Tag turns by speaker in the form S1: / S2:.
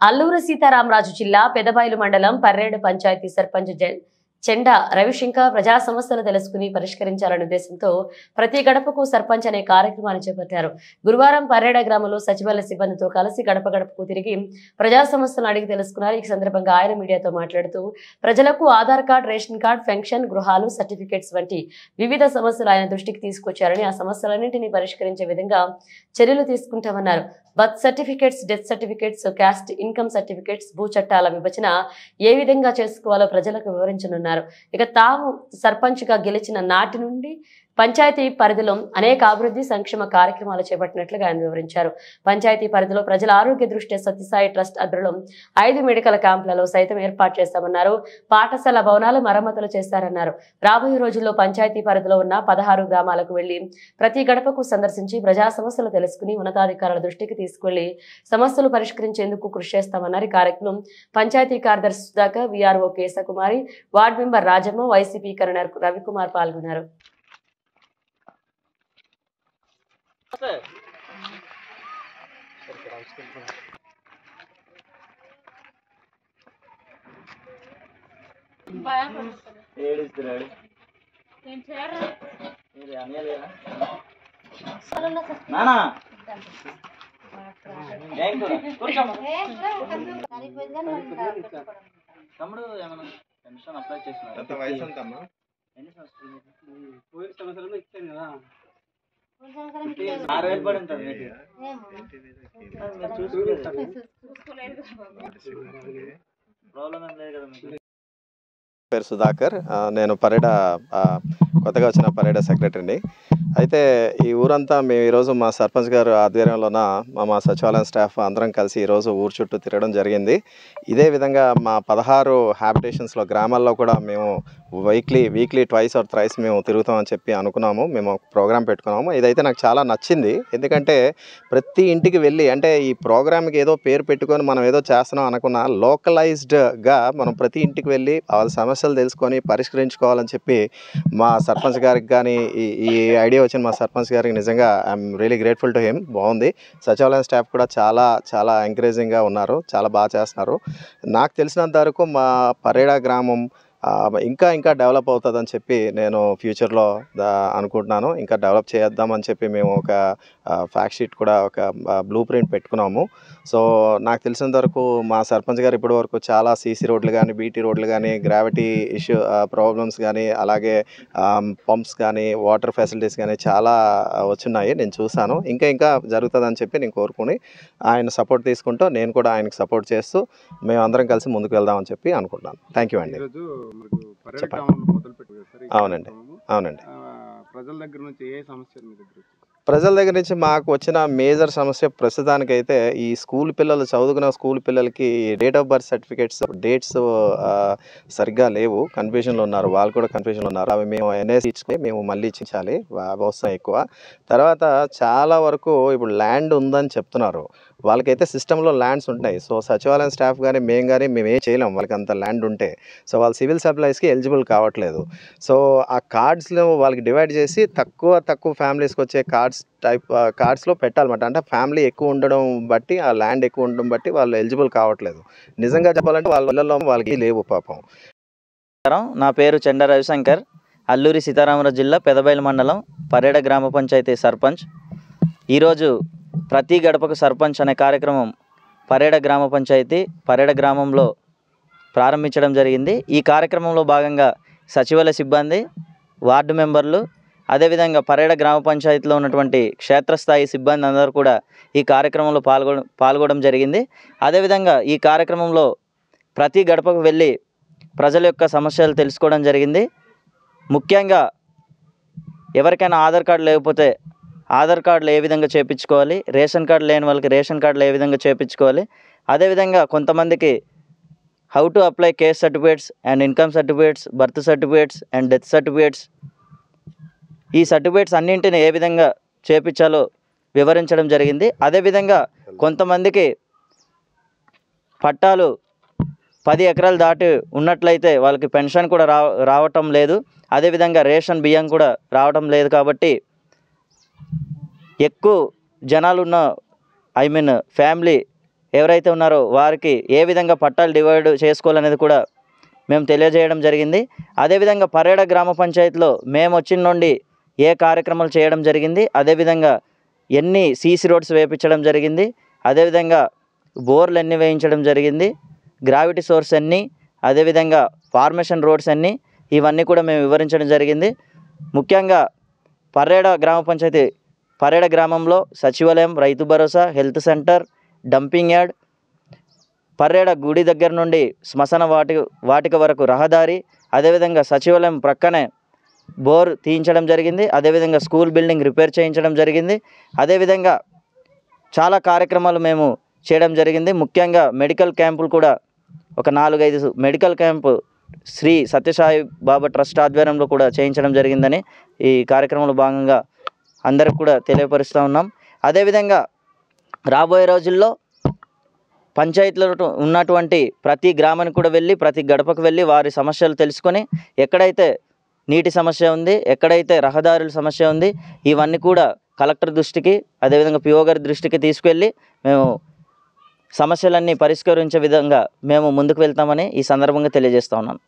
S1: అల్లూరు సీతారామరాజు జిల్లా పెదబైలు మండలం పర్రేడు పంచాయతీ సర్పంచ్ చెండా రవిశంకర్ ప్రజా సమస్యలు తెలుసుకుని పరిష్కరించాలనే ఉద్దేశంతో ప్రతి గడపకు సర్పంచ్ అనే కార్యక్రమాన్ని చేపట్టారు. గురువారం పర్రేడ గ్రామంలో సచివాలయ సిబ్బందితో కలిసి గడప గడపకు తిరిగి ప్రజా సమస్యలను అడిగి తెలుసుకున్నారు. ఈ సందర్భంగా ఆయన మీడియాతో మాట్లాడుతూ ప్రజలకు Aadhaar card, ration card, pension, గృహాలు, సర్టిఫికెట్స్ వంటి వివిధ సమస్యలు ఆయన దృష్టికి తీసుకొచ్చారని, ఆ సమస్యలన్నింటినీ పరిష్కరించే విధంగా చర్యలు తీసుకుంటామన్నారు. Birth certificates, death certificates, caste income certificates, భూ చట్టాల విభజన ఏ విధంగా చేసుకోవాలో ప్రజలకు వివరించనున్నారు. ఇక తాము సర్పంచ్ గా గెలిచిన నాటి నుండి పంచాయతీ పరిధిలో అనేక అభివృద్ధి సంక్షేమ కార్యక్రమాలు చేపట్టినట్లుగా ఆయన వివరించారు. పంచాయతీ పరిధిలో ప్రజల ఆరోగ్య దృష్ట్యా సత్యసాయి ట్రస్ట్ ఆధ్వర్యంలో 5 మెడికల్ క్యాంపులలో సైతం ఏర్పాటు చేస్తామన్నారు. పాఠశాల భవనాలు మరమ్మతులు చేస్తారన్నారు. రాబోయే రోజుల్లో పంచాయతీ పరిధిలో ఉన్న 16 గ్రామాలకు వెళ్లి ప్రతి గడపకు సందర్శించి ప్రజా సమస్యలు తెలుసుకుని ఉన్నతాధికారుల దృష్టికి తీసుకెళ్లి సమస్యలు పరిష్కరించేందుకు కృషి చేస్తామన్నారు. ఈ కార్యక్రమం పంచాయతీ కార్యదర్శి Sudhakar, VRO Keshakumari, ward member Rajamma, YCP convener Ravikumar పాల్గొన్నారు.
S2: తమ్ముడు ఏమన్నా పెన్షన్ అప్లై చేస్తున్నారు?
S3: ఎంత వయసు ఎంతమ్మా?
S2: ఎన్ని సంవత్సరాలు?
S4: 6 సంవత్సరాలు ఇచ్చాను కదా.
S2: 6,000 పడి ఉంటుంది మీకు. ప్రాబ్లం ఏం లేదు కదా మీకు?
S3: పేరు సుధాకర్, నేను కొత్తగా వచ్చిన పర్యట సెక్రటరీని. అయితే ఈ ఊరంతా మేము ఈరోజు మా సర్పంచ్ గారు ఆధ్వర్యంలోన మా సచివాలయం స్టాఫ్ అందరం కలిసి ఈరోజు ఊరు చుట్టూ తిరగడం జరిగింది. ఇదే విధంగా మా 16 హ్యాబిటేషన్స్లో గ్రామాల్లో కూడా మేము వీక్లీ ట్వైస్ ఆర్ థ్రైస్ మేము తిరుగుతామని చెప్పి అనుకున్నాము. మేము ప్రోగ్రామ్ పెట్టుకున్నాము. ఇదైతే నాకు చాలా నచ్చింది. ఎందుకంటే ప్రతి ఇంటికి వెళ్ళి, అంటే ఈ ప్రోగ్రామ్కి ఏదో పేరు పెట్టుకొని మనం ఏదో చేస్తున్నాం అనుకున్న లోకలైజ్డ్గా మనం ప్రతి ఇంటికి వెళ్ళి వాళ్ళ సమస్యలు తెలుసుకొని పరిష్కరించుకోవాలని చెప్పి మా సర్పంచ్ గారికి కానీ ఈ ఐడియా వచ్చిన మా సర్పంచ్ గారికి నిజంగా I'm really grateful to him. బాగుంది. సచివాలయం స్టాఫ్ కూడా చాలా ఎంకరేజింగ్గా ఉన్నారు, చాలా బాగా చేస్తున్నారు. నాకు తెలిసినంత వరకు మా పర్రేడ గ్రామం ఇంకా డెవలప్ అవుతుందని చెప్పి నేను ఫ్యూచర్లో అనుకుంటున్నాను. ఇంకా డెవలప్ చేద్దామని చెప్పి మేము ఒక ఫ్యాక్ట్ షీట్ కూడా, ఒక బ్లూ ప్రింట్ పెట్టుకున్నాము. సో నాకు తెలిసినంత వరకు మా సర్పంచ్ గారు ఇప్పటి వరకు చాలా సీసీ రోడ్లు కానీ, బీటీ రోడ్లు కానీ, గ్రావిటీ ఇష్యూ ప్రాబ్లమ్స్ కానీ, అలాగే పంప్స్ కానీ, వాటర్ ఫెసిలిటీస్ కానీ చాలా వచ్చున్నాయి. నేను చూశాను. ఇంకా జరుగుతుందని చెప్పి నేను కోరుకుని ఆయన సపోర్ట్ తీసుకుంటూ నేను కూడా ఆయనకు సపోర్ట్ చేస్తూ మేము అందరం కలిసి ముందుకు వెళ్దామని చెప్పి అనుకుంటున్నాను. థ్యాంక్ యూ అండి. అవునండి. ప్రజల దగ్గర నుంచి మాకు వచ్చిన మేజర్ సమస్య ప్రస్తుతానికైతే ఈ చదువుకున్న స్కూల్ పిల్లలకి date of birth certificates dates సరిగ్గా లేవు, కన్ఫ్యూజన్లో ఉన్నారు. వాళ్ళు కూడా కన్ఫ్యూజన్లో ఉన్నారు. అవి మేము ఎన్ఎస్సి ఇచ్చుకొని మేము మళ్ళీ ఇచ్చించాలి, అవసరం ఎక్కువ. తర్వాత చాలా వరకు ఇప్పుడు ల్యాండ్ ఉందని చెప్తున్నారు. వాళ్ళకైతే సిస్టంలో ల్యాండ్స్ ఉంటాయి. సో సచివాలయం స్టాఫ్ కానీ మేమేం చేయలేము వాళ్ళకి అంత ల్యాండ్ ఉంటే. సో వాళ్ళు సివిల్ సప్లైస్కి ఎలిజిబుల్ కావట్లేదు. సో ఆ కార్డ్స్లో వాళ్ళకి డివైడ్ చేసి తక్కువ ఫ్యామిలీస్కి వచ్చే కార్డ్స్లో పెట్టాలన్నమాట. అంటే ఫ్యామిలీ ఎక్కువ ఉండడం బట్టి, ఆ ల్యాండ్ ఎక్కువ ఉండడం బట్టి వాళ్ళు ఎలిజిబుల్ కావట్లేదు. నిజంగా చెప్పాలంటే వాళ్ళ వాళ్ళకి లేవు పాపం.
S2: నా పేరు చెండా రవిశంకర్, అల్లూరి సీతారామరాజు జిల్లా పెదబైలు మండలం పర్రేడ గ్రామ పంచాయతీ సర్పంచ్. ఈరోజు ప్రతి గడపకు సర్పంచ్ అనే కార్యక్రమం పర్రేడ గ్రామ పంచాయతీ పర్రేడ గ్రామంలో ప్రారంభించడం జరిగింది. ఈ కార్యక్రమంలో భాగంగా సచివాలయ సిబ్బంది, వార్డు మెంబర్లు, అదేవిధంగా పర్రేడ గ్రామ పంచాయతీలో ఉన్నటువంటి క్షేత్రస్థాయి సిబ్బంది అందరూ కూడా ఈ కార్యక్రమంలో పాల్గొనడం జరిగింది. అదేవిధంగా ఈ కార్యక్రమంలో ప్రతి గడపకు వెళ్ళి ప్రజల యొక్క సమస్యలు తెలుసుకోవడం జరిగింది. ముఖ్యంగా ఎవరికైనా ఆధార్ కార్డు లేకపోతే ఆధార్ కార్డులు ఏ విధంగా చేయించుకోవాలి, రేషన్ కార్డు లేని వాళ్ళకి రేషన్ కార్డులు ఏ విధంగా చేయించుకోవాలి, అదేవిధంగా కొంతమందికి how to apply case certificates and income certificates, birth certificates and death certificates, ఈ సర్టిఫికేట్స్ అన్నింటిని ఏ విధంగా చేయించాలో వివరించడం జరిగింది. అదేవిధంగా కొంతమందికి పట్టాలు 10 ఎకరాలు దాటి ఉన్నట్లయితే వాళ్ళకి పెన్షన్ కూడా రావటం లేదు. అదేవిధంగా రేషన్ బియ్యం కూడా రావటం లేదు. కాబట్టి ఎక్కువ జనాలు ఉన్న ఫ్యామిలీ ఎవరైతే ఉన్నారో వారికి ఏ విధంగా పట్టాలు డివైడ్ చేసుకోవాలనేది కూడా మేము తెలియజేయడం జరిగింది. అదేవిధంగా పర్యాడ గ్రామ పంచాయతీలో మేము వచ్చిన నుండి ఏ కార్యక్రమాలు చేయడం జరిగింది, అదేవిధంగా ఎన్ని సీసీ రోడ్స్ వేయించడం జరిగింది, అదేవిధంగా బోర్లు ఎన్ని వేయించడం జరిగింది, గ్రావిటీ సోర్స్ ఎన్ని, అదేవిధంగా ఫార్మేషన్ రోడ్స్ ఎన్ని, ఇవన్నీ కూడా మేము వివరించడం జరిగింది. ముఖ్యంగా పర్యాడ గ్రామ పంచాయతీ పర్యాడ గ్రామంలో సచివాలయం, Rythu Bharosa, health centre, dumping yard, పర్యాడ గుడి దగ్గర నుండి శ్మశాన వాటిక వరకు రహదారి, అదేవిధంగా సచివాలయం ప్రక్కనే బోర్ తీయించడం జరిగింది, అదేవిధంగా స్కూల్ బిల్డింగ్ రిపేర్ చేయించడం జరిగింది. అదేవిధంగా చాలా కార్యక్రమాలు మేము చేయడం జరిగింది. ముఖ్యంగా మెడికల్ క్యాంపులు కూడా ఒక 4-5 మెడికల్ క్యాంపు శ్రీ సత్యసాయి బాబా ట్రస్ట్ ఆధ్వర్యంలో కూడా చేయించడం జరిగిందని ఈ కార్యక్రమంలో భాగంగా అందరికి కూడా తెలియపరుస్తూ ఉన్నాం. అదేవిధంగా రాబోయే రోజుల్లో పంచాయతీలో ఉన్నటువంటి ప్రతి గ్రామానికి కూడా వెళ్ళి, ప్రతి గడపకు వెళ్ళి వారి సమస్యలు తెలుసుకొని, ఎక్కడైతే నీటి సమస్య ఉంది, ఎక్కడైతే రహదారుల సమస్య ఉంది, ఇవన్నీ కూడా కలెక్టర్ దృష్టికి, అదేవిధంగా పిఓ గారి దృష్టికి తీసుకెళ్ళి మేము సమస్యలన్నీ పరిష్కరించే విధంగా మేము ముందుకు వెళ్తామని ఈ సందర్భంగా తెలియజేస్తా ఉన్నాను.